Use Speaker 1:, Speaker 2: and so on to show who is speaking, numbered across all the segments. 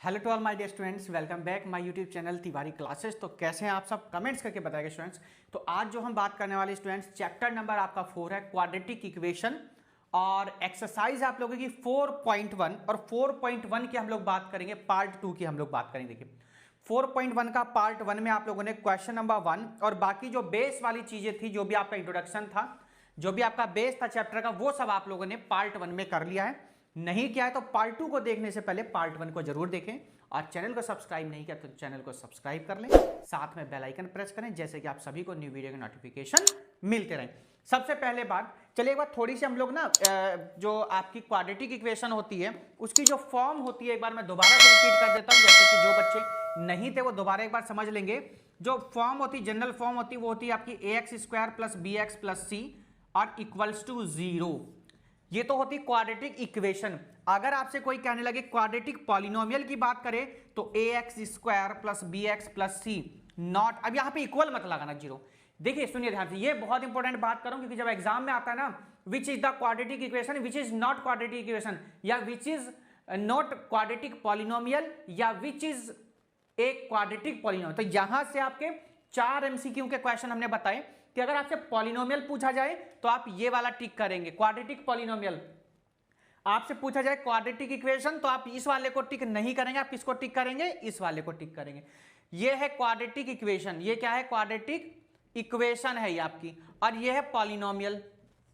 Speaker 1: Hello to all my dear students, welcome back my YouTube channel Tiwari classes. तो कैसे हैं आप सब, कमेंट्स करके बताइए स्टूडेंट्स। तो आज जो हम बात करने वाले स्टूडेंट्स, चैप्टर नंबर आपका 4 है क्वाड्रेटिक इक्वेशन, और एक्सरसाइज आप लोगों की 4.1 और 4.1 की हम लोग बात करेंगे, पार्ट 2 की हम लोग बात करेंगे। देखिए 4.1 का पार्ट 1 में आप लोगों ने क्वेश्चन नंबर 1 और बाकी जो बेस वाली चीजें थी, जो भी आपका इंट्रोडक्शन था, जो भी आपका बेस था चैप्टर का, वो सब आप लोगों ने पार्ट 1 में कर लिया है। नहीं किया है तो पार्ट 2 को देखने से पहले पार्ट 1 को जरूर देखें, और चैनल को सब्सक्राइब नहीं किया तो चैनल को सब्सक्राइब कर लें, साथ में बेल आइकन प्रेस करें, जैसे कि आप सभी को न्यू वीडियो के नोटिफिकेशन मिलते रहें। सबसे पहले बात, चलिए एक बार थोड़ी सी हम लोग ना जो आपकी क्वाड्रेटिक इक्वेशन होती है उसकी जो फॉर्म होती है, एक बार मैं दोबारा से रिपीट कर देता हूं, जैसे कि जो बच्चे नहीं थे वो दोबारा एक बार समझ लेंगे। जो फॉर्म होती है, जनरल फॉर्म होती है, वो होती है आपकी ax² + bx + c और इक्वल्स टू 0। ये तो होती क्वाड्रेटिक इक्वेशन। अगर आपसे कोई कहने लगे क्वाड्रेटिक पॉलिनोमियल की बात करें तो ax² + bx + c नॉट, अब यहां पे इक्वल मत लगाना, 0। देखिए सुनिए ध्यान से, ये बहुत इंपॉर्टेंट बात करूं, क्योंकि जब एग्जाम में आता है ना, which is the quadratic equation, which is not quadratic equation, या which is not quadratic polynomial, या विच इज एक क्वाड्रेटिक पॉलिनोमियल, तो यहां से आपके 4 एमसीक्यू के क्वेश्चन हमने बताए कि अगर आपसे पॉलिनोमियल पूछा जाए तो आप ये वाला टिक करेंगे, क्वाड्रेटिक पॉलिनोमियल। आपसे पूछा जाए क्वाड्रेटिक इक्वेशन तो आप इस वाले को टिक नहीं करेंगे, आप किसको टिक करेंगे, इस वाले को टिक करेंगे। ये है क्वाड्रेटिक इक्वेशन, ये क्या है, क्वाड्रेटिक इक्वेशन है ये आपकी, और ये है पॉलिनोमियल।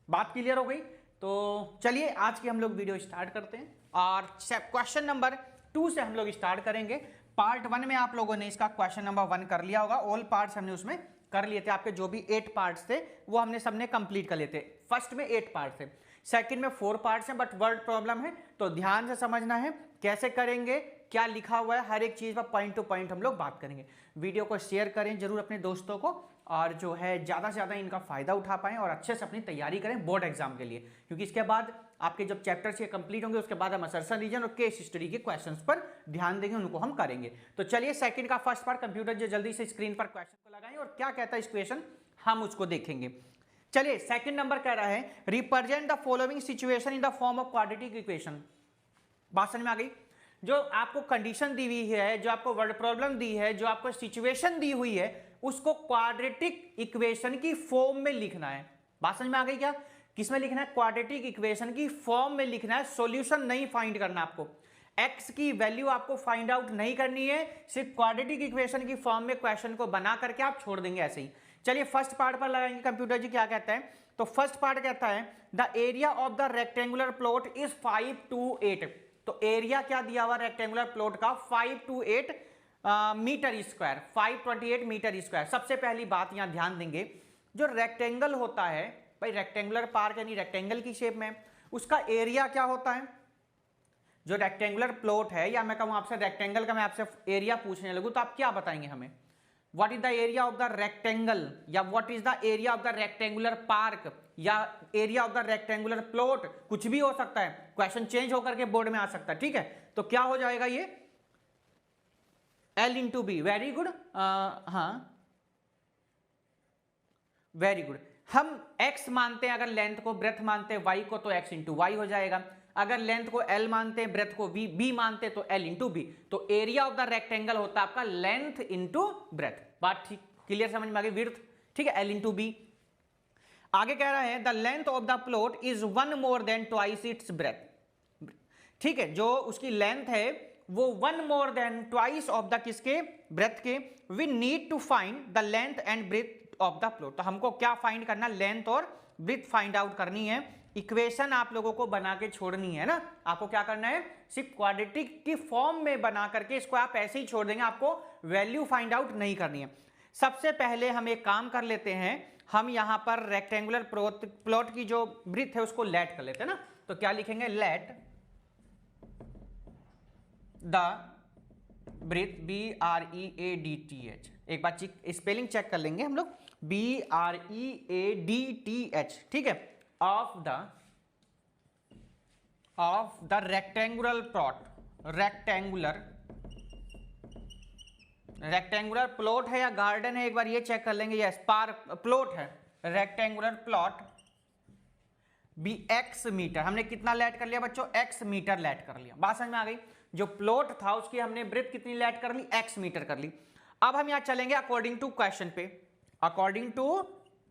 Speaker 1: बात क्लियर हो गई? तो चलिए आज की हम लोग वीडियो स्टार्ट करते हैं, और क्वेश्चन नंबर 2 से हम लोग स्टार्ट करेंगे। पार्ट 1 में आप लोगों ने इसका क्वेश्चन नंबर 1 कर लिया होगा, ऑल पार्ट्स हमने उसमें कर लिए थे। आपके जो भी 8 पार्ट्स थे वो हमने सबने कंप्लीट कर लिए थे। फर्स्ट में 8 पार्ट थे, सेकंड में 4 पार्ट्स हैं, बट वर्ड प्रॉब्लम है तो ध्यान से समझना है कैसे करेंगे, क्या लिखा हुआ है, हर एक चीज पर पॉइंट टू पॉइंट हम लोग बात करेंगे। वीडियो को शेयर करें जरूर अपने दोस्तों को, और जो है ज्यादा से ज्यादा इनका फायदा उठा पाएं और अच्छे से अपनी तैयारी करें बोर्ड एग्जाम के लिए, क्योंकि इसके बाद आपके जब चैप्टर्स ये कंप्लीट होंगे उसके बाद हम असर्शन रीजन और केस हिस्ट्री के क्वेश्चंस पर ध्यान देंगे, उनको हम करेंगे। तो चलिए सेकंड का फर्स्ट पार्ट, कंप्यूटर जो जल्दी से स्क्रीन पर क्वेश्चन को लगाएं और क्या कहता है इस क्वेश्चन हम उसको देखेंगे। चलिए सेकंड नंबर कह रहा है, represent the following situation in the form of quadratic equation. बात समझ में आ गई? जो आपको कंडीशन दी हुई है, जो आपको वर्ड प्रॉब्लम दी है, जो आपको सिचुएशन दी हुई है, उसको क्वाड्रेटिक इक्वेशन की फॉर्म में लिखना है। बात समझ में आ गई क्या? किसमें लिखना है? क्वाड्रेटिक इक्वेशन की फॉर्म में लिखना है। सॉल्यूशन नहीं फाइंड करना आपको, x की वैल्यू आपको फाइंड आउट नहीं करनी है, सिर्फ क्वाड्रेटिक इक्वेशन की फॉर्म में क्वेश्चन को बना करके आप छोड़ देंगे ऐसे ही। चलिए फर्स्ट पार्ट पर लगाएंगे, कंप्यूटर जी क्या कहता है। तो फर्स्ट पार्ट कहता है the area of the rectangular plot is 528। तो एरिया क्या दिया हुआ रेक्टेंगुलर प्लॉट का? 528 मीटर स्क्वायर, 528 मीटर स्क्वायर। सबसे पहली बात यहां ध्यान देंगे, जो रेक्टेंगल होता है भाई, रेक्टेंगुलर पार्क यानी रेक्टेंगल की शेप में, उसका एरिया क्या होता है? जो रेक्टेंगुलर प्लॉट है, या मैं कहूं आपसे रेक्टेंगल का मैं आपसे एरिया पूछने लगूं तो आप क्या बताएंगे हमें? What is the area of the rectangle, या what is the area of the rectangular park, या area of the rectangular plot, कुछ भी हो सकता है, क्वेश्चन चेंज होकर के बोर्ड में आ सकता है, ठीक है। तो क्या हो जाएगा ये? L into B. Very good, हाँ वेरी गुड। हम x मानते हैं, अगर लेंथ को, ब्रेथ मानते हैं y को, तो x इंटू वाई हो जाएगा। अगर लेंथ को L मानते हैं, ब्रेथ को b मानते हैं, तो L इंटू बी। तो एरिया ऑफ द रेक्टेंगल होता है आपका लेंथ इंटू ब्रेथ। बात ठीक क्लियर समझ में आ गई? विड्थ, ठीक है, L इंटू बी। आगे कह रहा है the length of the plot is 1 more than twice it's breath. ठीक है, जो उसकी लेंथ है वो 1 more than twice of the किसके? ब्रेथ के। We need to find the length and breadth of the plot. तो हमको क्या फाइंड करना? लेंथ और ब्रेथ फाइंड आउट करनी है। इक्वेशन आप लोगों को बना के छोड़नी है ना, आपको क्या करना है? सिर्फ क्वाड्रेटिक की फॉर्म में बना करके इसको आप ऐसे ही छोड़ देंगे, आपको वैल्यू फाइंड आउट नहीं करनी है। सबसे पहले हम एक काम कर लेते हैं, हम यहां पर रेक्टेंगुलर प्लॉट की जो ब्रेथ है उसको लेट कर लेते हैं ना। तो क्या लिखेंगे? Let the breadth, BREADTH। एक बार स्पेलिंग चेक कर लेंगे हम लोग, BREADTH, ठीक है, of the rectangular plot. Rectangular plot है या गार्डन है, एक बार ये चेक कर लेंगे। यस, पार्क प्लॉट है, rectangular plot be x metre. हमने कितना लेट कर लिया बच्चों? x मीटर लेट कर लिया। बात समझ में आ गई? जो प्लॉट था उसकी हमने ब्रेथ कितनी लेट कर ली, x मीटर कर ली। अब हम यहां चलेंगे अकॉर्डिंग टू क्वेश्चन पे, अकॉर्डिंग टू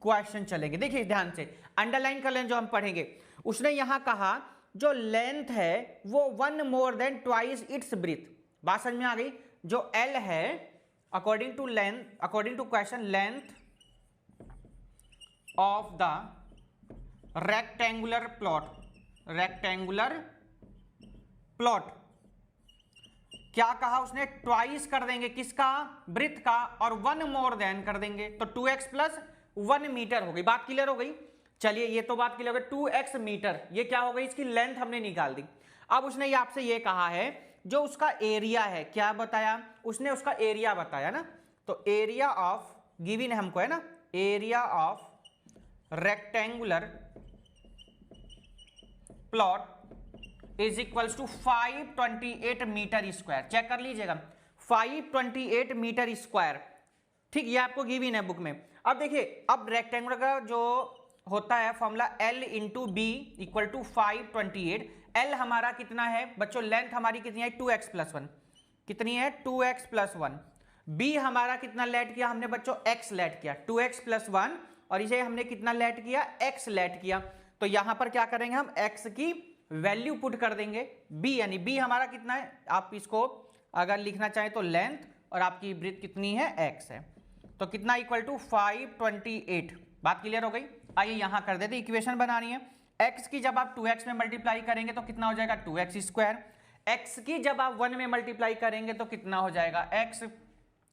Speaker 1: क्वेश्चन चलेंगे। देखिए ध्यान से अंडरलाइन कर लें जो हम पढ़ेंगे। उसने यहां कहा जो लेंथ है वो 1 more than twice its breadth. बात समझ में आ गई? जो L है according to length, according to question, length of the rectangular plot, rectangular plot क्या कहा उसने, ट्वाइस कर देंगे किसका, ब्रेथ का, और 1 मोर देन कर देंगे तो 2x प्लस 1 मीटर हो गई। बात क्लियर हो गई? चलिए ये तो बात क्लियर हो गई। 2x मीटर ये क्या हो गई, इसकी लेंथ हमने निकाल दी। अब उसने ये आपसे ये कहा है जो उसका एरिया है, क्या बताया उसने, उसका एरिया बताया ना, तो एरिया ऑफ गिवन हमको है ना, area of rectangular plot is equals to 528 metre square. Check कर लीजिएगा 528 मीटर स्क्वायर, ठीक, ये आपको गिवन है बुक में। अब देखिए अब रेक्टेंगुलर का जो होता है formula L into B equal to 528। L हमारा कितना है बच्चों, लेंथ हमारी कितनी है 2x प्लस 1, कितनी है 2x प्लस 1। B हमारा कितना लेट किया हमने बच्चों, x लेट किया 2x प्लस 1, और इसे हमने कितना लेट किया, x लेट किया। तो यहां पर क्या करेंगे हम, x की वैल्यू पुट कर देंगे। B यानी B हमारा कितना है, आप इसको अगर लिखना चाहें तो लेंथ, और आपकी ब्रेथ कितनी है x है, तो कितना इक्वल टू 528। बात क्लियर हो गई? आइए यहां कर देते, इक्वेशन बनानी है। x की जब आप 2x में मल्टीप्लाई करेंगे तो कितना हो जाएगा 2x स्क्वायर, x की जब आप 1 में मल्टीप्लाई करेंगे तो कितना हो जाएगा x,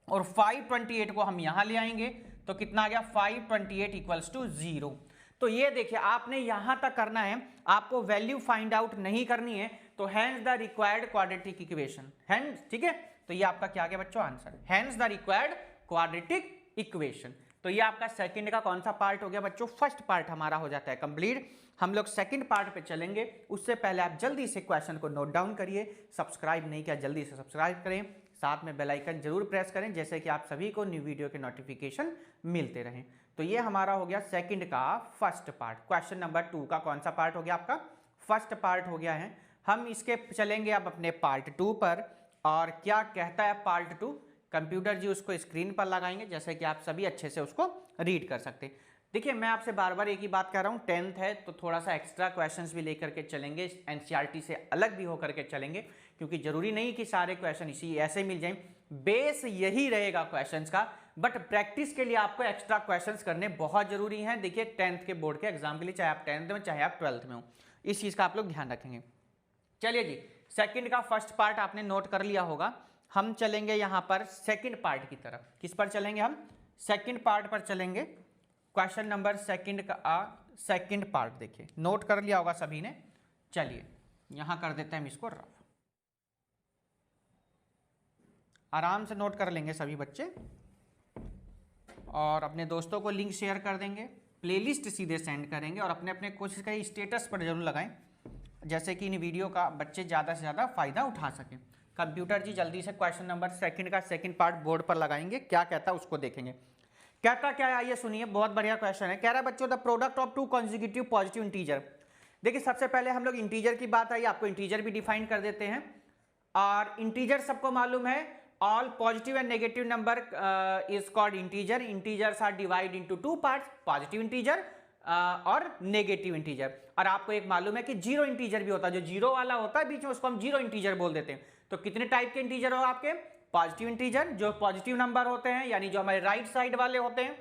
Speaker 1: और 528 को हम यहां ले आएंगे तो कितना आ गया 528 इक्वल्स टू 0। तो ये देखिए आपने यहां तक करना है, आपको वैल्यू फाइंड आउट नहीं करनी है, तो hence the required quadratic equation, hence, ठीक है, तो ये आपका क्या गया बच्चों answer, hence the required quadratic equation. तो ये आपका सेकंड का कौन सा पार्ट हो गया बच्चों, फर्स्ट पार्ट हमारा हो जाता है कंप्लीट। हम लोग सेकंड पार्ट पे चलेंगे, उससे पहले आप जल्दी से क्वेश्चन को नोट डाउन करिए, सब्सक्राइब नहीं किया जल्दी से सब्सक्राइब करें, साथ में बेल आइकन जरूर प्रेस करें जैसे कि आप सभी को न्यू वीडियो के नोटिफिकेशन मिलते रहें। तो ये हमारा हो गया सेकंड का फर्स्ट पार्ट। क्वेश्चन नंबर 2 का कौन सा पार्ट हो गया आपका, फर्स्ट पार्ट हो गया है। हम इसके चलेंगे अब अपने पार्ट 2 पर, और क्या कहता है पार्ट 2, कंप्यूटर जी उसको स्क्रीन पर लगाएंगे जैसे कि आप सभी अच्छे से उसको रीड कर सकते। देखिए मैं आपसे बार बार एक ही बात कर रहा हूँ, 10th है तो थोड़ा सा एक्स्ट्रा क्वेश्चंस भी लेकर के चलेंगे, एनसीईआरटी से अलग भी होकर के चलेंगे, क्योंकि जरूरी नहीं कि सारे क्वेश्चन इसी ऐसे मिल जाएं। बेस यही रहेगा क्वेश्चंस का, बट प्रैक्टिस के लिए आपको एक्स्ट्रा क्वेश्चंस करने बहुत जरूरी हैं। देखिए 10th के बोर्ड के एग्जाम के लिए, चाहे आप 10th में चाहे आप 12th में हो, इस चीज़ का आप लोग ध्यान रखेंगे। चलिए जी, सेकंड का फर्स्ट पार्ट आपने नोट कर लिया होगा। हम चलेंगे यहाँ पर सेकंड पार्ट की तरफ। किस पर चलेंगे हम, सेकंड पार्ट पर चलेंगे। क्वेश्चन नंबर सेकंड का सेकंड पार्ट देखिए, नोट कर लिया होगा सभी ने। चलिए यहाँ कर देते हैं हम इसको रफ, आराम से नोट कर लेंगे सभी बच्चे, और अपने दोस्तों को लिंक शेयर कर देंगे, प्लेलिस्ट सीधे सेंड करेंगे, और अपने अपने कोशिश करें स्टेटस पर जरूर लगाएं, जैसे कि इन वीडियो का बच्चे ज़्यादा से ज़्यादा फायदा उठा सकें। कंप्यूटर जी जल्दी से क्वेश्चन नंबर सेकंड का सेकंड पार्ट बोर्ड पर लगाएंगे, क्या कहता है उसको देखेंगे। कहता क्या है ये सुनिए, बहुत बढ़िया क्वेश्चन है। कह रहा है बच्चों the product of 2 consecutive positive integer. देखिए सबसे पहले हम लोग इंटीजर की बात आई, आपको इंटीजर भी डिफाइन कर देते हैं। और इंटीजर सबको मालूम है, all positive and negative number is called integer. Integers are divide into 2 parts, positive integer और नेगेटिव इंटीजर। और आपको एक मालूम है कि जीरो इंटीजर भी होता है, जो जीरो वाला होता है बीच में उसको हम जीरो इंटीजर बोल देते हैं। तो कितने टाइप के इंटीजर हो आपके, पॉजिटिव इंटीजर जो पॉजिटिव नंबर होते हैं यानी जो हमारे राइट साइड वाले होते हैं,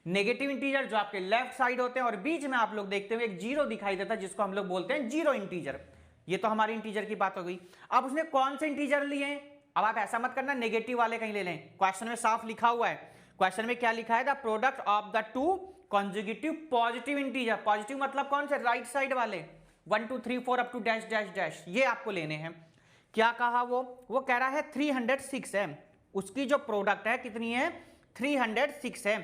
Speaker 1: नेगेटिव इंटीजर जो आपके लेफ्ट साइड होते हैं, और बीच में आप लोग देखते हुए एक जीरो दिखाई देता है जिसको हम लोग बोलते हैं जीरो इंटीजर। ये तो हमारे इंटीजर की बात हो गई। अब उसने कौन से इंटीजर लिए, अब आप ऐसा मत करना नेगेटिव वाले कहीं ले लें, क्वेश्चन में साफ लिखा हुआ है। क्वेश्चन में क्या लिखा है, the product of the 2 consecutive positive integer. Positive मतलब कौन से, राइट साइड वाले, 1 2 3 4 up to dash dash dash, ये आपको लेने हैं। क्या कहा वो कह रहा है 306 है, उसकी जो प्रोडक्ट है कितनी है 306 है।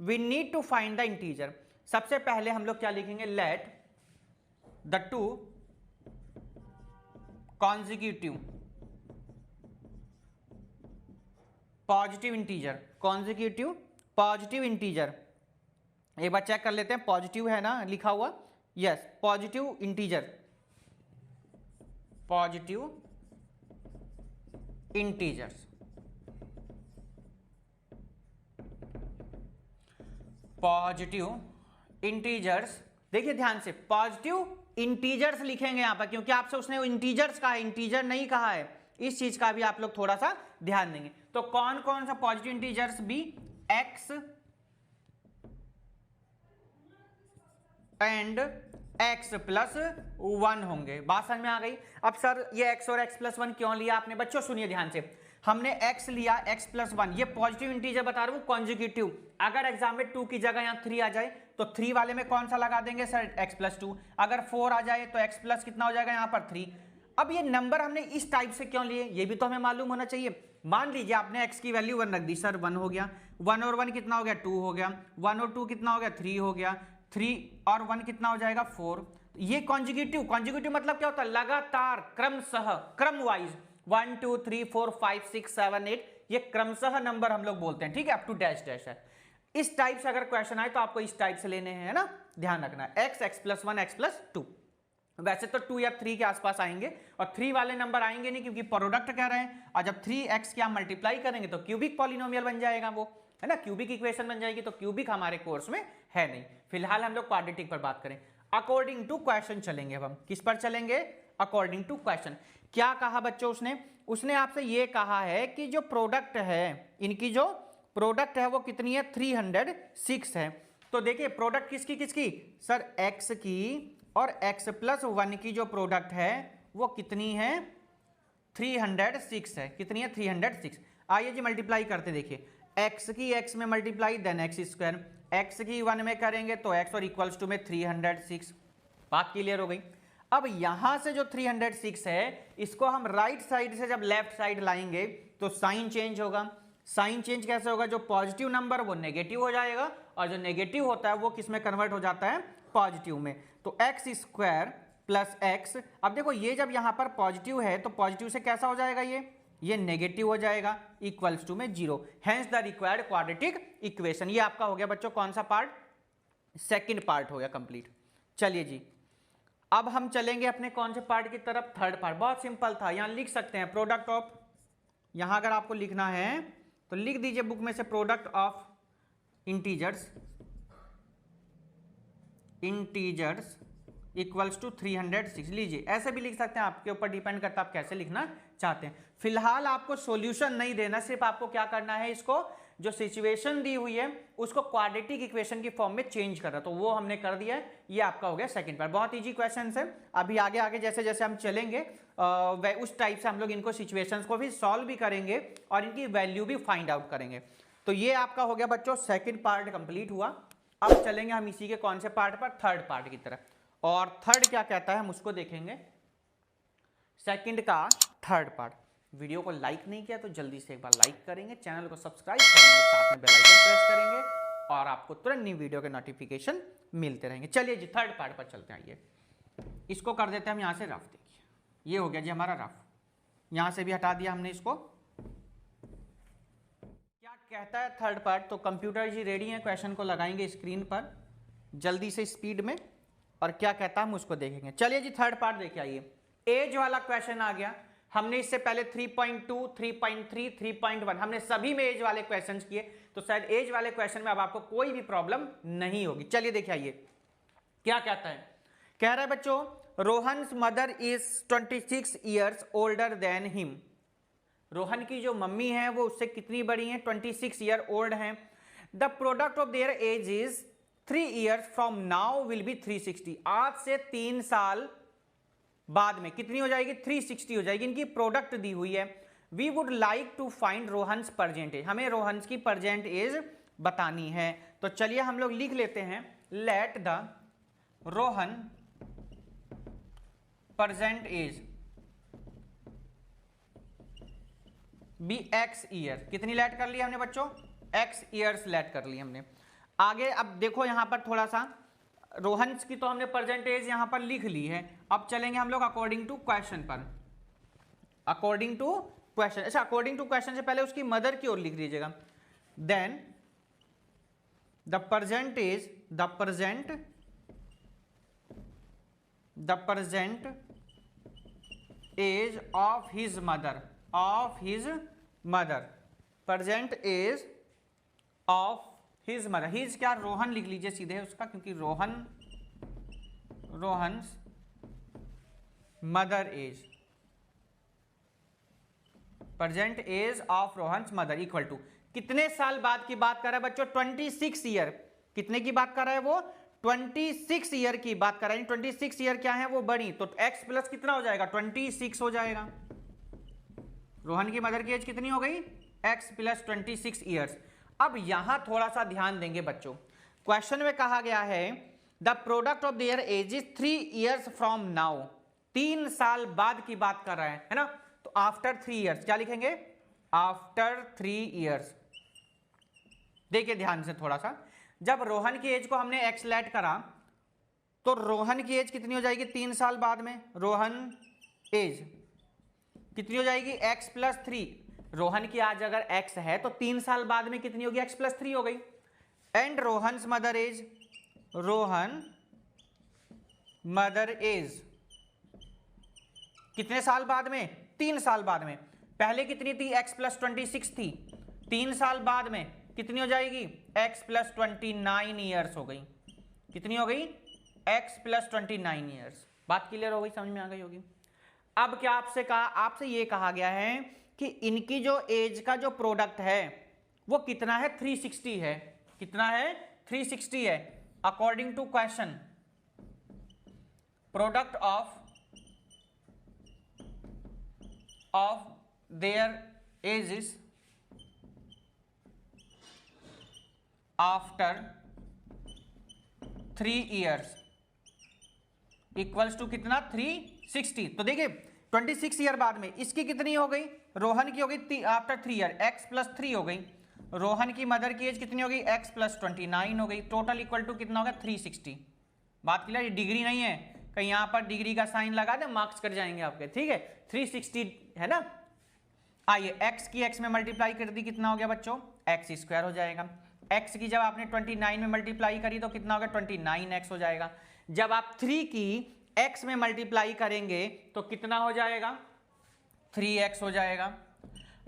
Speaker 1: We need to find the integer. सबसे पहले हम लोग क्या लिखेंगे, let the 2 consecutive positive integer, consecutive positive integer, एक बार चेक कर लेते हैं, पॉजिटिव है ना लिखा हुआ, yes positive integer, positive integers, positive integers. देखिए ध्यान से, पॉजिटिव इंटीजर्स लिखेंगे यहां पर, क्योंकि आपसे उसने इंटीजर्स कहा है, इंटीजर नहीं कहा है। इस चीज का भी आप लोग थोड़ा सा ध्यान देंगे। तो कौन कौन सा positive integers? Be, X and x plus 1 होंगे। बात समझ में आ गई? अब सर ये x और x प्लस 1 क्यों लिया आपने? बच्चों सुनिए ध्यान से, हमने x लिया, x प्लस 1, ये पॉजिटिव इंटीजर बता रहा हूं, कॉन्जुगेटिव। अगर एग्जाम में 2 की जगह यहां 3 आ जाए तो 3 वाले में कौन सा लगा देंगे सर? x plus 2। अगर 4 आ जाए तो x प्लस कितना हो जाएगा यहां पर? 3। अब ये नंबर हमने इस टाइप से क्यों लिए, ये भी तो हमें मालूम होना चाहिए। मान लीजिए आपने x की वैल्यू 1 रख दी, सर 1 हो गया, 1 और 1 कितना हो गया? 2 हो गया, 1 और 2 कितना हो गया? 3 हो गया, 3 और 1 कितना हो जाएगा? 4। ये कॉन्जुगेटिव, कॉन्जुगेटिव मतलब क्या होता है? लगातार, क्रमशः, क्रम वाइज, 1 2 3 4 5 6 7 8, ये क्रमशः नंबर हम लोग बोलते हैं, ठीक है, अप टू डैश डैश है। इस टाइप से अगर क्वेश्चन आए तो आपको इस टाइप से लेने हैं, है ना, ध्यान रखना। x, x plus 1, x plus 2। वैसे तो 2 या 3 के आसपास आएंगे, और 3 वाले नंबर आएंगे नहीं, क्योंकि प्रोडक्ट कह रहे हैं, और जब 3x के आप मल्टीप्लाई करेंगे तो क्यूबिक पॉलिनोमियल बन जाएगा वो, है ना, क्यूबिक इक्वेशन बन जाएगी। तो क्यूबिक हमारे कोर्स में है नहीं, फिलहाल हम लोग क्वाड्रेटिक पर बात करें। अकॉर्डिंग टू क्वेश्चन चलेंगे। अब हम किस पर चलेंगे? According to question. क्या कहा बच्चों उसने आपसे ये कहा है कि जो प्रोडक्ट है, इनकी जो प्रोडक्ट है वो कितनी है? 306 है। तो देखिए प्रोडक्ट किसकी किसकी? सर x की और x प्लस 1 की जो प्रोडक्ट है वो कितनी है? 306 है। कितनी है? 306। आइए जी मल्टीप्लाई करते, देखिए x की x में multiply, then x square, x की 1 में करेंगे तो x और इक्वल्स टू में 306। बात क्लियर हो गई? अब यहां से जो 306 है, इसको हम राइट साइड से जब लेफ्ट साइड लाएंगे तो साइन चेंज होगा। साइन चेंज कैसे होगा? जो पॉजिटिव नंबर वो नेगेटिव हो जाएगा, और जो नेगेटिव होता है वो किस में कन्वर्ट हो जाता है? पॉजिटिव में। तो एक्स स्क्वायर प्लस एक्स, अब देखो ये जब यहां पर पॉजिटिव है तो पॉजिटिव से कैसा हो जाएगा? ये नेगेटिव हो जाएगा, इक्वल्स टू में 0। Hence the required quadratic equation. ये आपका हो गया बच्चों कौन सा पार्ट? सेकंड पार्ट हो गया कंप्लीट। चलिए जी, अब हम चलेंगे अपने कौन से पार्ट की तरफ? Third part. बहुत सिंपल था, यहां लिख सकते हैं प्रोडक्ट ऑफ, यहां अगर आपको लिखना है तो लिख दीजिए बुक में से product of integers equals to 306। लीजिए, ऐसे भी लिख सकते हैं, आपके ऊपर डिपेंड करता है आप कैसे लिखना चाहते हैं। फिलहाल आपको सॉल्यूशन नहीं देना, सिर्फ आपको क्या करना है, इसको जो सिचुएशन दी हुई है उसको क्वाड्रेटिक इक्वेशन की फॉर्म में चेंज करना, तो वो हमने कर दिया है। ये आपका हो गया सेकंड पार्ट। बहुत इजी क्वेश्चन है। अभी आगे आगे जैसे जैसे हम चलेंगे उस टाइप से हम लोग इनको सिचुएशंस को भी सॉल्व भी करेंगे और इनकी वैल्यू भी फाइंड आउट करेंगे। तो ये आपका हो गया बच्चों सेकंड पार्ट कंप्लीट हुआ। अब चलेंगे हम इसी के कौन से पार्ट पर? थर्ड पार्ट की तरफ। और थर्ड क्या कहता है हम उसको देखेंगे, सेकंड का थर्ड पार्ट। वीडियो को लाइक नहीं किया तो जल्दी से एक बार लाइक करेंगे, चैनल को सब्सक्राइब करेंगे, साथ में बेल आइकन प्रेस करेंगे और आपको तुरंत नई वीडियो के नोटिफिकेशन मिलते रहेंगे। चलिए जी थर्ड पार्ट पर चलते हैं। आइए इसको कर देते हैं हम यहाँ से रफ। देखिए ये हो गया जी हमारा रफ, यहाँ से भी हटा दिया हमने इसको। क्या कहता है थर्ड पार्ट? तो कंप्यूटर जी रेडी है, क्वेश्चन को लगाएंगे स्क्रीन पर जल्दी से स्पीड में, और क्या कहता है हम उसको देखेंगे। चलिए जी थर्ड पार्ट देखिए। आइए एज वाला क्वेश्चन आ गया। हमने इससे पहले 3.2, 3.3, 3.1 हमने सभी में एज वाले क्वेश्चंस किए, तो शायद एज वाले क्वेश्चन में अब आपको कोई भी प्रॉब्लम नहीं होगी। चलिए देखिए आइए क्या कहता है। कह रहा है बच्चों Rohan's mother is 26 years older than him. Rohan की जो मम्मी है वो उससे कितनी बड़ी है? 26 ईयर ओल्ड है। The product of their age is 3 years from now will be 360। आज से 3 साल बाद में कितनी हो जाएगी? 360 हो जाएगी। इनकी प्रोडक्ट दी हुई है। We would like to find Rohan's present age. हमें रोहन्स की परजेंट एज बतानी है। तो चलिए हम लोग लिख लेते हैं let the Rohan present age be x year. कितनी लेट कर ली हमने बच्चों? x ईयर्स लेट कर ली हमने। आगे अब देखो यहां पर थोड़ा सा, रोहन्स की तो हमने परसेंटेज यहां पर लिख ली है। अब चलेंगे हम लोग अकॉर्डिंग टू क्वेश्चन पर। अकॉर्डिंग टू क्वेश्चन, अच्छा अकॉर्डिंग टू क्वेश्चन से पहले उसकी मदर की ओर लिख लीजिएगा। Then the present age of his mother. Of his mother, present age of his mother. His क्या, रोहन लिख लीजिए सीधे उसका, क्योंकि Rohan's mother age, present age of Rohan's mother equal to, कितने साल बाद की बात कर रहा है बच्चों, 26 ईयर। कितने की बात कर रहा है वो, 26 ईयर की बात कर रहा है। 26 ईयर क्या है वो बड़ी, तो x प्लस कितना हो जाएगा, 26 हो जाएगा। रोहन की मदर की एज कितनी हो गई, x प्लस 26 ईयर्स। अब यहां थोड़ा सा ध्यान देंगे बच्चों, क्वेश्चन में कहा गया है the product of their age is 3 years from now, 3 साल बाद की बात कर रहा है ना, तो आफ्टर 3 ईयर्स क्या लिखेंगे, आफ्टर 3 ईयर्स। देखिए ध्यान से थोड़ा सा, जब रोहन की एज को हमने x लेट करा तो रोहन की एज कितनी हो जाएगी 3 साल बाद में, रोहन एज कितनी हो जाएगी x प्लस 3। रोहन की आज अगर x है तो 3 साल बाद में कितनी होगी, x प्लस 3 हो गई। And Rohan's mother age, Rohan mother age कितने साल बाद में, 3 साल बाद में। पहले कितनी थी, x प्लस 26 थी, 3 साल बाद में कितनी हो जाएगी, x प्लस 29 ईयर्स हो गई। कितनी हो गई, x प्लस 29 ईयर्स। बात क्लियर हो गई, समझ में आ गई होगी। अब क्या आपसे कहा, आपसे ये कहा गया है कि इनकी जो एज का जो प्रोडक्ट है वो कितना है, 360 है। कितना है, 360 है। According to question, product of their ages after 3 years equals to कितना, 360। तो देखिए 26 ईयर बाद में इसकी कितनी हो गई, रोहन की हो गई आफ्टर 3 ईयर, x प्लस 3 हो गई। रोहन की मदर की एज कितनी हो गई, x प्लस 29 हो गई। टोटल इक्वल टू कितना होगा, 360। बात क्लियर, ये डिग्री नहीं है, कहीं यहां पर डिग्री का साइन लगा दे मार्क्स कट जाएंगे आपके, ठीक है। 360 है ना। आइए x की x में मल्टीप्लाई कर दी, कितना हो गया बच्चों, x स्क्वायर हो जाएगा। x की जब आपने 29 में मल्टीप्लाई करी तो कितना होगा, 29x हो जाएगा। जब आप 3 की x में मल्टीप्लाई करेंगे तो कितना हो जाएगा, 3x हो जाएगा।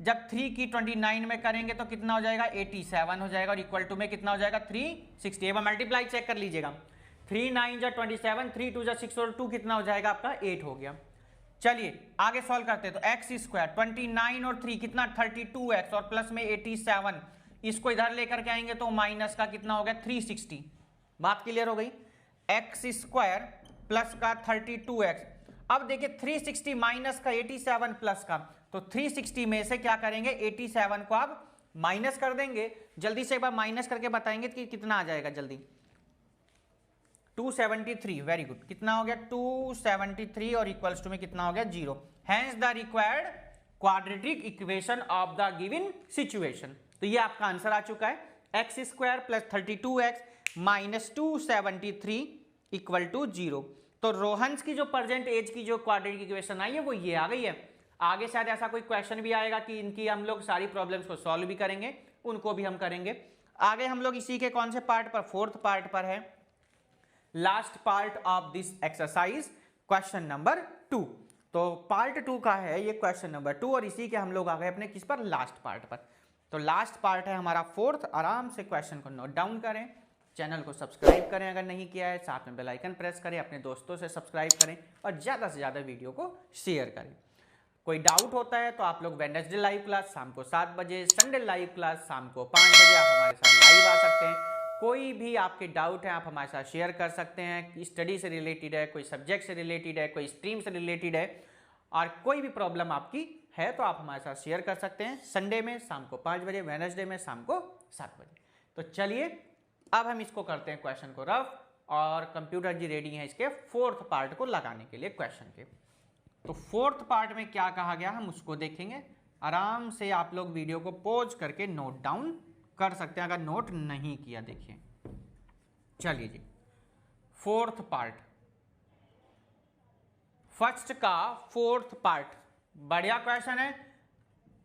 Speaker 1: जब 3 की 29 में करेंगे तो कितना हो जाएगा, 87 हो जाएगा। और इक्वल टू में कितना हो जाएगा, 360। एक बार मल्टीप्लाई चेक कर लीजिएगा, 3 9 जा 27, 3 2 जा 6 और 2 कितना हो जाएगा आपका, 8 हो गया। चलिए आगे सॉल्व करते हैं। तो x स्क्वायर 29 और 3 कितना, 32x और प्लस में 87, इसको इधर लेकर के आएंगे तो माइनस का कितना हो गया, 360। बात क्लियर हो गई। x स्क्वायर प्लस का 32x। अब देखिए 360 माइनस का 87 प्लस का, तो 360 में से क्या करेंगे, 87 को आप माइनस कर देंगे। जल्दी से एक बार माइनस करके बताएंगे कि कितना आ जाएगा जल्दी, 273। वेरी गुड, कितना हो गया, 273 और इक्वल्स टू में कितना हो गया, 0। Hence the required quadratic equation of the given situation. तो ये आपका आंसर आ चुका है, X square plus 32x minus 273 equal to 0। तो रोहन्स की जो प्रेजेंट एज की जो क्वाड्रेटिक इक्वेशन आई है वो ये आ गई है। आगे शायद ऐसा कोई क्वेश्चन भी आएगा कि इनकी हम लोग सारी प्रॉब्लम्स को सॉल्व भी करेंगे, उनको भी हम करेंगे। आगे हम लोग इसी के कौन से पार्ट पर, फोर्थ पार्ट पर है, last part of this exercise, question number 2। तो पार्ट 2 का है ये क्वेश्चन नंबर 2 और इसी के हम लोग आ गए अपने किस पर, लास्ट पार्ट पर। तो लास्ट पार्ट है हमारा फोर्थ। आराम से क्वेश्चन को नोट डाउन करें, चैनल को सब्सक्राइब करें अगर नहीं किया है, साथ में बेल आइकन प्रेस करें, अपने दोस्तों से सब्सक्राइब करें और ज़्यादा से ज़्यादा वीडियो को शेयर करें। कोई डाउट होता है तो आप लोग वेडनेसडे लाइव क्लास शाम को 7 बजे, संडे लाइव क्लास शाम को 5 बजे आप हमारे साथ लाइव आ सकते हैं। कोई भी आपके डाउट है आप हमारे साथ शेयर कर सकते हैं, स्टडी से रिलेटेड है, कोई सब्जेक्ट से रिलेटेड है, कोई स्ट्रीम से रिलेटेड है, और कोई भी प्रॉब्लम आपकी है तो आप हमारे साथ शेयर कर सकते हैं। संडे में शाम को 5 बजे, वेडनेसडे में शाम को 7 बजे। तो चलिए अब हम इसको करते हैं क्वेश्चन को रफ, और कंप्यूटर जी रेडी है इसके फोर्थ पार्ट को लगाने के लिए क्वेश्चन के। तो फोर्थ पार्ट में क्या कहा गया हम उसको देखेंगे। आराम से आप लोग वीडियो को पॉज करके नोट डाउन कर सकते हैं अगर नोट नहीं किया। देखिए चलिए जी, फोर्थ पार्ट, फर्स्ट का फोर्थ पार्ट, बढ़िया क्वेश्चन है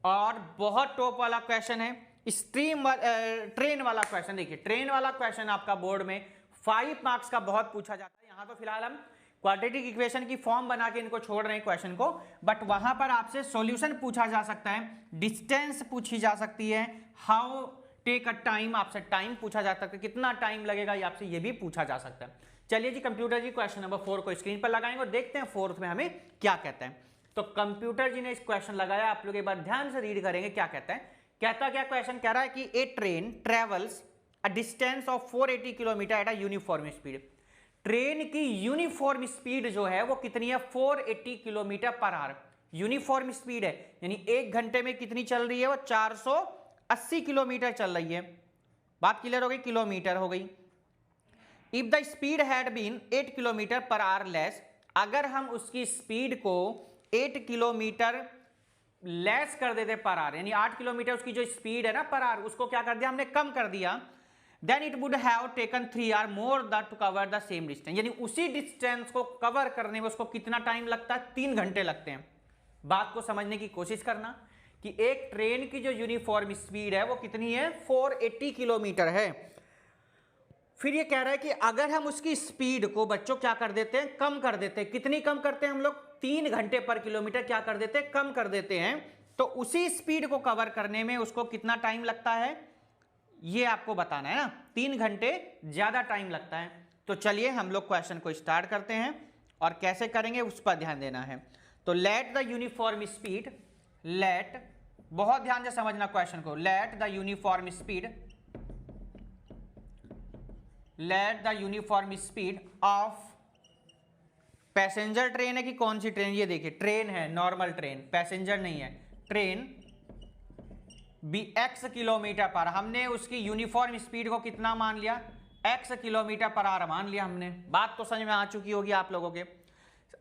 Speaker 1: और बहुत टॉप वाला क्वेश्चन है। ट्रेन वाला क्वेश्चन, देखिए ट्रेन वाला क्वेश्चन आपका बोर्ड में 5 मार्क्स का बहुत पूछा जाता है। यहां तो फिलहाल हम क्वाड्रेटिक इक्वेशन की फॉर्म बना के इनको छोड़ रहे हैं क्वेश्चन को, बट वहां पर आपसे सॉल्यूशन पूछा जा सकता है, डिस्टेंस पूछी जा सकती है, हाउ टेक अ टाइम, आपसे टाइम पूछा जा सकता है, कितना टाइम लगेगा ये आपसे ये भी पूछा जा सकता है। चलिए जी कंप्यूटर जी क्वेश्चन नंबर 4 को स्क्रीन पर लगाएंगे और देखते हैं फोर्थ में हमें क्या कहता है। तो कंप्यूटर जी ने इस क्वेश्चन लगाया, आप लोग एक बार ध्यान से रीड करेंगे क्या कहता है। कहता क्या क्वेश्चन कह रहा है कि a train travels a distance of 480 kilometre at a uniform speed. Train की यूनिफॉर्म स्पीड जो है वो कितनी है, 480 kilometre per our. Uniform speed है यानी 1 घंटे में कितनी चल रही है, वो 480 किलोमीटर चल रही है। बात क्लियर हो गई, किलोमीटर हो गई। If the speed had been 8 kilometre per hour less, अगर हम उसकी स्पीड को 8 किलोमीटर लेस कर देते पर आवर, यानी 8 किलोमीटर उसकी जो स्पीड है ना पर आवर, उसको क्या कर दिया हमने, कम कर दिया, then it would have taken 3 hour more to cover the same distance, यानी उसी डिस्टेंस को कवर करने में उसको कितना टाइम लगता है, 3 घंटे लगते हैं। बात को समझने की कोशिश करना कि एक ट्रेन की जो यूनिफॉर्म स्पीड है वो कितनी है, 480 किलोमीटर है। फिर ये कह रहा है कि अगर हम उसकी स्पीड को बच्चों क्या कर देते हैं, कम कर देते हैं। कितनी कम करते हैं हम लोग, 3 घंटे पर किलोमीटर क्या कर देते हैं, कम कर देते हैं। तो उसी स्पीड को कवर करने में उसको कितना टाइम लगता है ये आपको बताना है ना, 3 घंटे ज्यादा टाइम लगता है। तो चलिए हम लोग क्वेश्चन को स्टार्ट करते हैं और कैसे करेंगे उस पर ध्यान देना है। तो let the uniform speed, let, बहुत ध्यान से समझना क्वेश्चन को, let the uniform speed, let the uniform speed of passenger train है कि कौन सी ट्रेन, ये देखिए ट्रेन है, नॉर्मल ट्रेन, पैसेंजर नहीं है, ट्रेन बी x किलोमीटर पर, हमने उसकी यूनिफॉर्म स्पीड को कितना मान लिया, x किलोमीटर पर आवर मान लिया हमने। बात तो समझ में आ चुकी होगी आप लोगों के।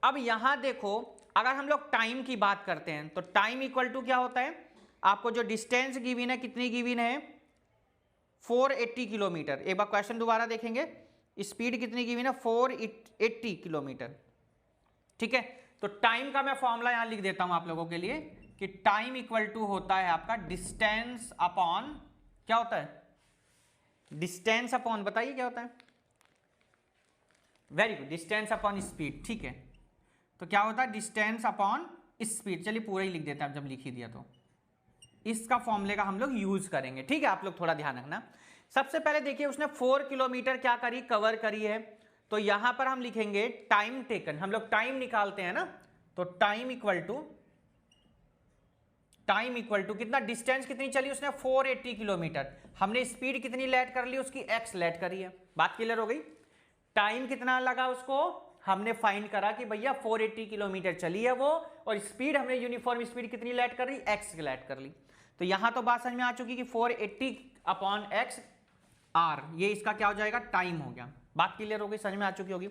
Speaker 1: अब यहां देखो अगर हम लोग टाइम की बात करते हैं तो टाइम इक्वल टू क्या होता है, आपको जो डिस्टेंस गिवन है कितनी गिवन है, 480 किलोमीटर। एक बार क्वेश्चन दोबारा देखेंगे, स्पीड कितनी गिवन है, 480 किलोमीटर। ठीक है, तो टाइम का मैं फॉर्मूला यहां लिख देता हूं आप लोगों के लिए कि टाइम इक्वल टू होता है आपका डिस्टेंस अपॉन, क्या होता है, डिस्टेंस अपॉन, बताइए क्या होता है, very good, distance upon speed. ठीक है, तो क्या होता है, डिस्टेंस अपॉन स्पीड। चलिए पूरा ही लिख देते हैं, जब लिख ही दिया तो इसका फॉर्मूले का हम लोग यूज करेंगे। ठीक है, आप लोग थोड़ा ध्यान रखना। सबसे पहले देखिए उसने 4 किलोमीटर क्या करी, कवर करी है, तो यहां पर हम लिखेंगे टाइम टेकन, हम लोग टाइम निकालते हैं ना, तो टाइम इक्वल टू कितना, डिस्टेंस कितनी चली उसने, 480 किलोमीटर, हमने स्पीड कितनी लेट कर ली, उसकी x लेट करी है। बात क्लियर हो गई। टाइम कितना लगा उसको, हमने फाइंड करा कि भैया 480 किलोमीटर चली है वो, और स्पीड हमने यूनिफॉर्म स्पीड कितनी लेट कर ली, x लेट कर ली। तो यहां तो बात समझ में आ चुकी कि 480 अपॉन x r, ये इसका क्या हो जाएगा, टाइम हो गया। बात क्लियर हो गई, समझ में आ चुकी होगी।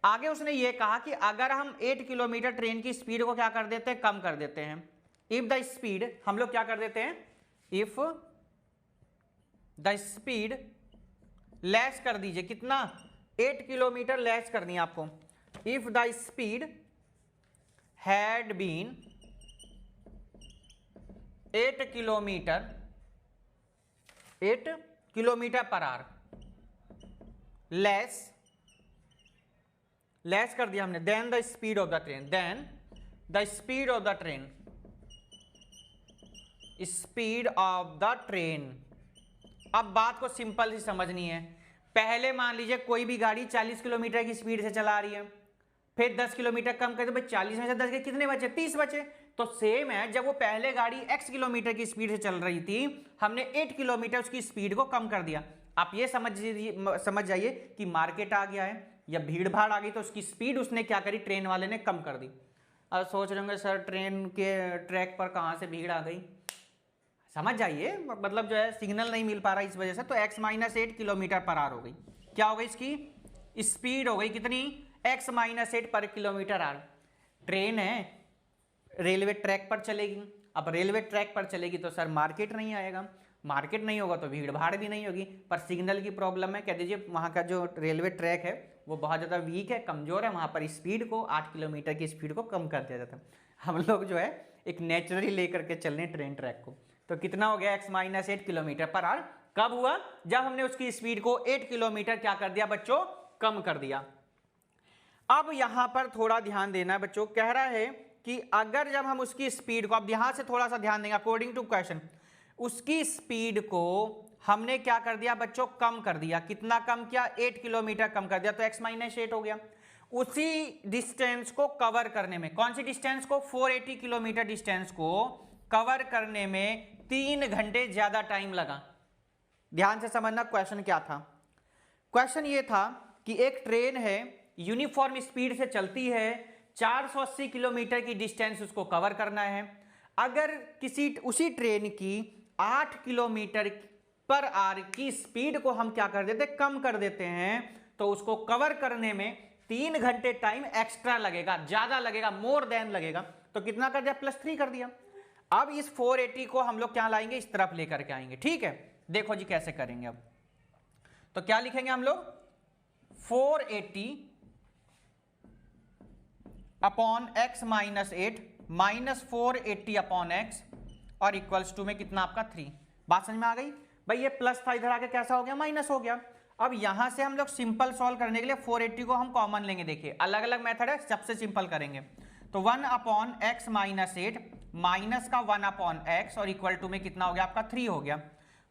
Speaker 1: आगे उसने ये कहा कि अगर हम 8 किलोमीटर ट्रेन की स्पीड को क्या कर देते हैं, कम कर देते हैं। इफ द स्पीड, हम लोग क्या कर देते हैं, इफ द स्पीड लेस कर दीजिए, कितना, 8 किलोमीटर लेस करनी है आपको। If the speed had been 8 kilometre per hour, less कर दिया हमने, then the speed of the train, then the speed of the train, speed of the train. अब बात को सिंपल ही समझनी है। पहले मान लीजिए कोई भी गाड़ी 40 किलोमीटर की स्पीड से चला रही है, फिर 10 किलोमीटर कम कर, तो भाई 40 में से 10 के कितने बचे, 30 बचे। तो सेम है, जब वो पहले गाड़ी x किलोमीटर की स्पीड से चल रही थी, हमने 8 किलोमीटर उसकी स्पीड को कम कर दिया। आप ये समझ जाइए कि मार्केट आ गया है या भीड़ भाड़ आ गई, तो उसकी स्पीड उसने क्या करी, ट्रेन वाले ने कम कर दी। अब सोच रहे होंगे सर ट्रेन के ट्रैक पर कहाँ से भीड़ आ गई, समझ जाइए, मतलब जो है सिग्नल नहीं मिल पा रहा इस वजह से। तो x minus 8 kilometre per our हो गई, क्या हो गई इसकी स्पीड, हो गई कितनी, x माइनस 8 पर किलोमीटर आवर। ट्रेन है, रेलवे ट्रैक पर चलेगी, अब रेलवे ट्रैक पर चलेगी तो सर मार्केट नहीं आएगा, मार्केट नहीं होगा तो भीड़ भाड़ भी नहीं होगी, पर सिग्नल की प्रॉब्लम है। कह दीजिए वहाँ का जो रेलवे ट्रैक है वो बहुत ज़्यादा वीक है, कमज़ोर है, वहाँ पर स्पीड को 8 किलोमीटर की स्पीड को कम कर दिया जाता है। हम लोग जो है एक नेचुरली लेकर के चल रहे हैं ट्रेन ट्रैक को। तो कितना हो गया, x minus 8 kilometre per our. कब हुआ, जब हमने उसकी स्पीड को 8 किलोमीटर क्या कर दिया बच्चों, कम कर दिया। अब यहां पर थोड़ा ध्यान देना है बच्चों, कह रहा है कि अगर जब हम उसकी स्पीड को, अब यहां से थोड़ा सा ध्यान देंगे अकॉर्डिंग टू क्वेश्चन, उसकी स्पीड को हमने क्या कर दिया बच्चों, कम कर दिया। कितना कम किया, 8 किलोमीटर कम कर दिया, तो x माइनस 8 हो गया। उसी डिस्टेंस को कवर करने में, कौन सी डिस्टेंस को, 480 किलोमीटर डिस्टेंस को कवर करने में 3 घंटे ज्यादा टाइम लगा। ध्यान से समझना क्वेश्चन क्या था। क्वेश्चन ये था कि एक ट्रेन है, यूनिफॉर्म स्पीड से चलती है, 480 किलोमीटर की डिस्टेंस उसको कवर करना है। अगर उसी ट्रेन की 8 किलोमीटर पर आवर की स्पीड को हम क्या कर देते, कम कर देते हैं, तो उसको कवर करने में 3 घंटे टाइम एक्स्ट्रा लगेगा, ज्यादा लगेगा, मोर देन लगेगा। तो कितना कर दिया, +3 कर दिया। अब इस 480 को हम लोग क्या लाएंगे, इस तरफ लेकर के आएंगे। ठीक है, देखो जी कैसे करेंगे। अब तो क्या लिखेंगे हम लोग, 480 upon x minus 8 minus 480 upon x और इक्वल्स टू में कितना आपका 3। बात समझ में आ गई भाई, ये प्लस था, इधर आके कैसा हो गया, माइनस हो गया। अब यहां से हम लोग सिंपल सॉल्व करने के लिए 480 को हम कॉमन लेंगे। देखिए अलग अलग मेथड है, सबसे सिंपल करेंगे। तो 1 अपॉन x माइनस 8 माइनस का 1 अपॉन x और इक्वल टू में कितना हो गया आपका 3 हो गया।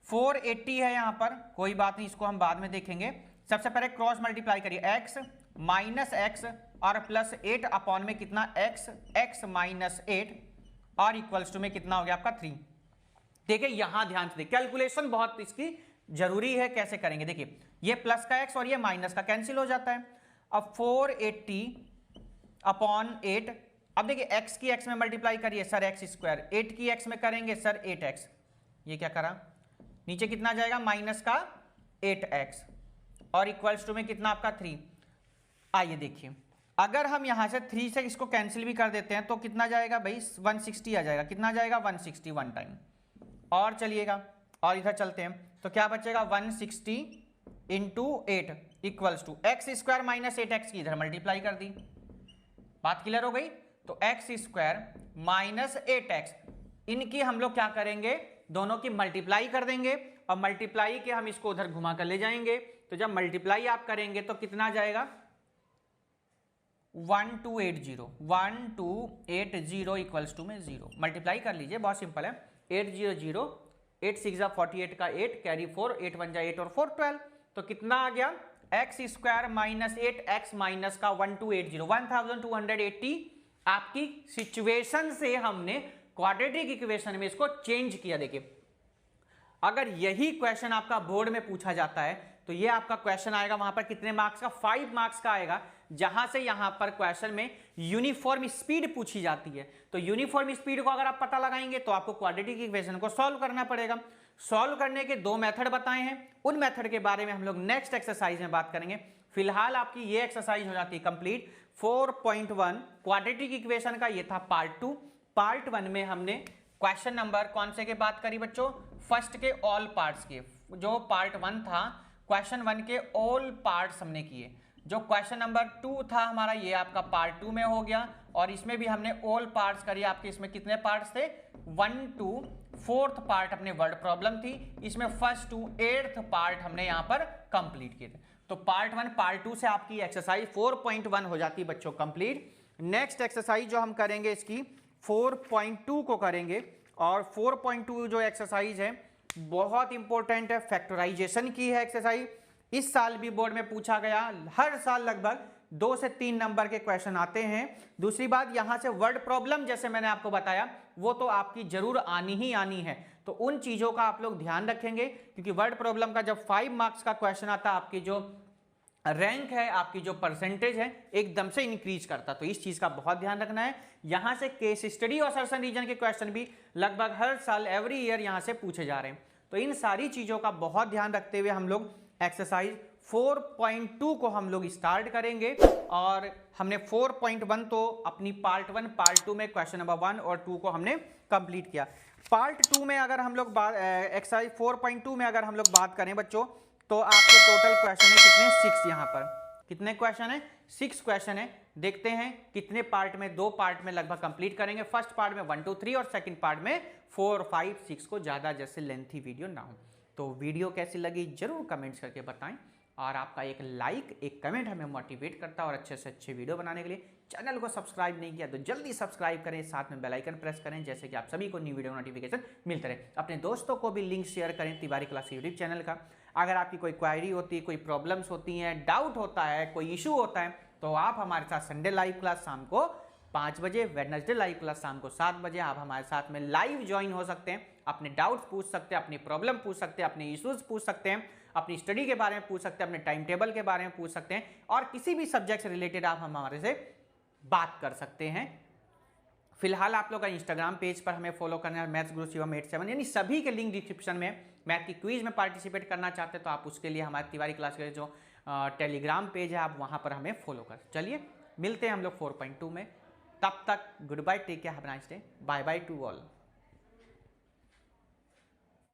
Speaker 1: 480 है यहां पर, कोई बात नहीं, इसको हम बाद में देखेंगे। सबसे पहले क्रॉस मल्टीप्लाई करिए, x माइनस x और प्लस 8 अपॉन में कितना x माइनस 8 और इक्वल्स टू में कितना हो गया आपका 3। देखिए यहां ध्यान से देखिए, कैलकुलेशन बहुत इसकी जरूरी है। कैसे करेंगे, देखिए ये प्लस का x और ये माइनस का कैंसिल हो जाता है। अब 480 अपॉन 8, अब देखिए x की x में मल्टीप्लाई करिए सर x स्क्वायर, 8 की x में करेंगे सर 8x, ये क्या करा, नीचे कितना जाएगा माइनस का 8x और इक्वल्स टू में कितना आपका 3। आइए देखिए, अगर हम यहां से 3 से इसको कैंसिल भी कर देते हैं तो कितना जाएगा भाई, 160 आ जाएगा। कितना जाएगा, 160 वन टाइम। और चलिएगा और इधर चलते हैं, तो क्या बचेगा, 160 into 8 equals to X square minus 8x की इधर मल्टीप्लाई कर दी। बात क्लियर हो गई। तो एक्स स्क्वायर माइनस 8x, इनकी हम लोग क्या करेंगे, दोनों की मल्टीप्लाई कर देंगे और मल्टीप्लाई के हम इसको उधर घुमा कर ले जाएंगे। तो जब मल्टीप्लाई आप करेंगे तो कितना आ जाएगा, 1280 इक्वल्स टू में 0। मल्टीप्लाई कर लीजिए, बहुत सिंपल है। 800 8 6 48 का 8 कैरी 4, 8 1 8 और 4 12। तो कितना आ गया, x square minus 8x minus का 1280 आपकी सिचुएशन से हमने क्वाड्रेटिक इक्वेशन में इसको चेंज किया। देखिए अगर यही क्वेश्चन आपका बोर्ड में पूछा जाता है तो ये आपका क्वेश्चन आएगा वहां पर कितने मार्क्स का, 5 मार्क्स का आएगा। जहां से यहां पर क्वेश्चन में यूनिफॉर्म स्पीड पूछी जाती है, तो यूनिफॉर्म स्पीड को अगर आप पता लगाएंगे तो आपको क्वाड्रेटिक इक्वेशन को सॉल्व करना पड़ेगा। सॉल्व करने के 2 मेथड बताए हैं, उन मेथड के बारे में हम लोग नेक्स्ट एक्सरसाइज में बात करेंगे। फिलहाल आपकी ये एक्सरसाइज हो जाती है कंप्लीट। 4.1 क्वाड्रेटिक इक्वेशन का ये था पार्ट 2। पार्ट 1 में हमने क्वेश्चन नंबर कौन से के बात करी बच्चों, फर्स्ट के ऑल पार्ट्स के। जो पार्ट 1 था, क्वेश्चन 1 के ऑल पार्ट्स हमने किए। जो क्वेश्चन नंबर 2 था हमारा, ये आपका पार्ट 2 में हो गया और इसमें भी हमने ऑल पार्ट्स करी। आपके इसमें कितने पार्ट्स थे, 1 to 4th पार्ट अपने वर्ड प्रॉब्लम थी, इसमें 1st to 8th पार्ट हमने यहां पर कंप्लीट किए थे। तो पार्ट 1 पार्ट 2 से आपकी एक्सरसाइज 4.1 हो जाती है बच्चों कंप्लीट। नेक्स्ट एक्सरसाइज जो हम करेंगे इसकी 4.2 को करेंगे और 4.2 जो एक्सरसाइज है बहुत इंपॉर्टेंट है, फैक्टराइजेशन की है एक्सरसाइज। इस साल भी बोर्ड में पूछा गया, हर साल लगभग 2 से 3 नंबर के क्वेश्चन आते हैं। दूसरी बात, यहां से वर्ड प्रॉब्लम जैसे मैंने आपको बताया वो तो आपकी जरूर आनी ही आनी है, तो उन चीजों का आप लोग ध्यान रखेंगे क्योंकि वर्ड प्रॉब्लम का जब 5 मार्क्स का क्वेश्चन आता है, आपकी जो रैंक है, आपकी जो परसेंटेज है एकदम से इंक्रीज करता। तो इस चीज का बहुत ध्यान रखना है। यहां से केस स्टडी और सर्सन रीजन के क्वेश्चन भी लगभग हर साल एवरी ईयर यहां से पूछे जा रहे हैं। तो इन सारी चीजों का बहुत ध्यान रखते हुए हम लोग एक्सरसाइज 4.2 को हम लोग स्टार्ट करेंगे। और हमने 4.1 तो अपनी पार्ट 1 पार्ट 2 में क्वेश्चन नंबर 1 और 2 को हमने कंप्लीट किया। पार्ट 2 में अगर हम लोग एक्सरसाइज 4.2 में अगर हम लोग बात करें बच्चों, तो आपके टोटल क्वेश्चन है कितने, 6। यहाँ पर कितने क्वेश्चन है, 6 क्वेश्चन है। देखते हैं कितने पार्ट में, 2 पार्ट में लगभग कंप्लीट करेंगे। फर्स्ट पार्ट में 1 2 3 और सेकंड पार्ट में 4 5 6 को ज्यादा जैसे लेंथी वीडियो ना हो। तो वीडियो कैसी लगी जरूर कमेंट्स करके बताएं और आपका एक लाइक, एक कमेंट हमें मोटिवेट करता है और अच्छे से अच्छे वीडियो बनाने के लिए। चैनल को सब्सक्राइब नहीं किया तो जल्दी सब्सक्राइब करें, साथ में बेल आइकन प्रेस करें, जैसे कि आप सभी को न्यू वीडियो नोटिफिकेशन मिलते रहे। अपने दोस्तों को भी लिंक शेयर करें तिवारी क्लास यूट्यूब चैनल का। अगर आपकी कोई क्वायरी होती है, कोई प्रॉब्लम्स होती हैं, डाउट होता है, कोई इशू होता है, तो आप हमारे साथ संडे लाइव क्लास शाम को 5 बजे, वेडनेसडे लाइव क्लास शाम को 7 बजे आप हमारे साथ में लाइव ज्वाइन हो सकते हैं। अपने डाउट्स पूछ सकते हैं, अपनी प्रॉब्लम पूछ सकते हैं, अपने इश्यूज पूछ सकते हैं, अपनी स्टडी के बारे में पूछ सकते हैं, अपने टाइम टेबल के बारे में पूछ सकते हैं, और किसी भी सब्जेक्ट से रिलेटेड आप हमारे से बात कर सकते हैं। फिलहाल आप लोग का इंस्टाग्राम पेज पर हमें फॉलो करना है, मैथ्स गुरु शिवम 87, यानी सभी के लिंक डिस्क्रिप्शन में। मैथ की क्विज में पार्टिसिपेट करना चाहते हैं तो आप उसके लिए हमारे तिवारी क्लास के जो टेलीग्राम पेज है आप वहां पर हमें फॉलो कर। चलिए मिलते हैं हम लोग 4.2 में। तब तक goodbye, take care, have a nice day, bye bye to all.